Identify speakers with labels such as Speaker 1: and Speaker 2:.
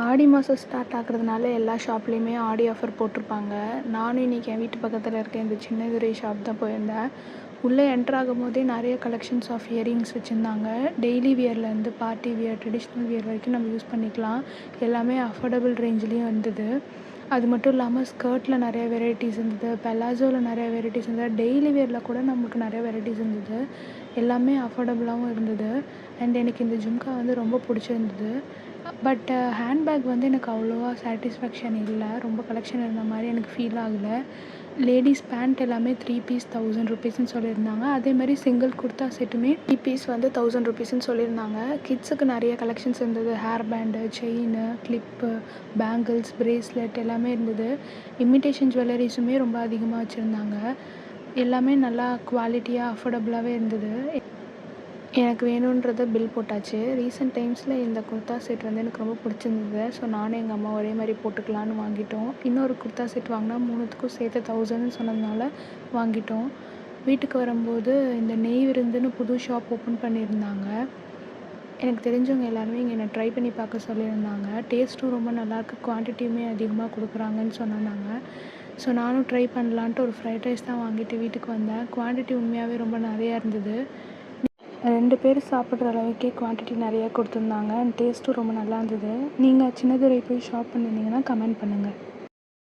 Speaker 1: ஆடி மாதம் ஸ்டார்ட் ஆகுறதுனால எல்லா ஷாப்லேயுமே ஆடி ஆஃபர் போட்டிருப்பாங்க. நானும் இன்றைக்கி என் வீட்டு பக்கத்தில் இருக்க இந்த சின்னதுரை ஷாப் தான் போயிருந்தேன். உள்ளே என்டர் ஆகும்போதே நிறைய கலெக்ஷன்ஸ் ஆஃப் இயரிங்ஸ் வச்சுருந்தாங்க. டெய்லி வியர்லேருந்து பார்ட்டி வியர், ட்ரெடிஷ்னல் வியர் வரைக்கும் நம்ம யூஸ் பண்ணிக்கலாம். எல்லாமே அஃபோர்டபுள் ரேஞ்சிலையும் இருந்தது. அது மட்டும் இல்லாமல் ஸ்கர்ட்டில் நிறைய வெரைட்டிஸ் இருந்தது, பெலாசோவில் நிறைய வெரைட்டிஸ் இருந்தது, டெய்லி வியரில் கூட நமக்கு நிறைய வெரைட்டிஸ் இருந்தது. எல்லாமே அஃபோர்டபுளாகவும் இருந்தது. அண்ட் எனக்கு இந்த ஜும்கா வந்து ரொம்ப பிடிச்சிருந்தது. பட் ஹேண்ட்பேக் வந்து எனக்கு அவ்வளோவா சாட்டிஸ்ஃபேக்ஷன் இல்லை. ரொம்ப கலெக்ஷன் இருந்த மாதிரி எனக்கு ஃபீல் ஆகலை. லேடீஸ் பேண்ட் எல்லாமே 3 பீஸ் 1000 ருபீஸ்ன்னு சொல்லியிருந்தாங்க. அதேமாதிரி சிங்கிள் குர்த்தா செட்டுமே 3 பீஸ் வந்து 1000 ருபீஸ்ன்னு சொல்லியிருந்தாங்க. கிட்ஸுக்கு நிறைய கலெக்ஷன்ஸ் இருந்தது. Hair band, chain, clip, bangles, bracelet எல்லாமே இருந்தது. இமிட்டேஷன் ஜுவல்லரிஸுமே ரொம்ப அதிகமாக வச்சுருந்தாங்க. எல்லாமே நல்லா குவாலிட்டியாக அஃபோர்டபுளாகவே இருந்தது. எனக்கு வேணுன்றத பில் போட்டாச்சு. ரீசெண்ட் டைம்ஸில் இந்த குர்த்தா செட் வந்து எனக்கு ரொம்ப பிடிச்சிருந்தது. ஸோ நானும் எங்கள் அம்மா ஒரே மாதிரி போட்டுக்கலான்னு வாங்கிட்டோம். இன்னொரு குர்த்தா செட் வாங்கினா 3த்துக்கும் சேர்த்து 1000ன்னு சொன்னதுனால வாங்கிட்டோம். வீட்டுக்கு வரும்போது இந்த நெய் விருந்துன்னு புது ஷாப் ஓப்பன் பண்ணியிருந்தாங்க. எனக்கு தெரிஞ்சவங்க எல்லாருமே இங்கே என்னை ட்ரை பண்ணி பார்க்க சொல்லியிருந்தாங்க. டேஸ்ட்டும் ரொம்ப நல்லாயிருக்கு, குவான்டிட்டியுமே அதிகமாக கொடுக்குறாங்கன்னு சொன்னாங்க. ஸோ நானும் ட்ரை பண்ணலான்ட்டு ஒரு ஃப்ரைட் ரைஸ் தான் வாங்கிட்டு வீட்டுக்கு வந்தேன். குவான்டிட்டி உண்மையாகவே ரொம்ப நிறையா இருந்தது. 2 பேர் சாப்பிட்ற அளவுக்கே குவான்டிட்டி நிறையா கொடுத்துருந்தாங்க. அண்ட் டேஸ்ட்டும் ரொம்ப நல்லா இருந்தது. நீங்கள் சின்னதுரை போய் ஷாப் பண்ணியிருந்தீங்கன்னா கமெண்ட் பண்ணுங்கள்.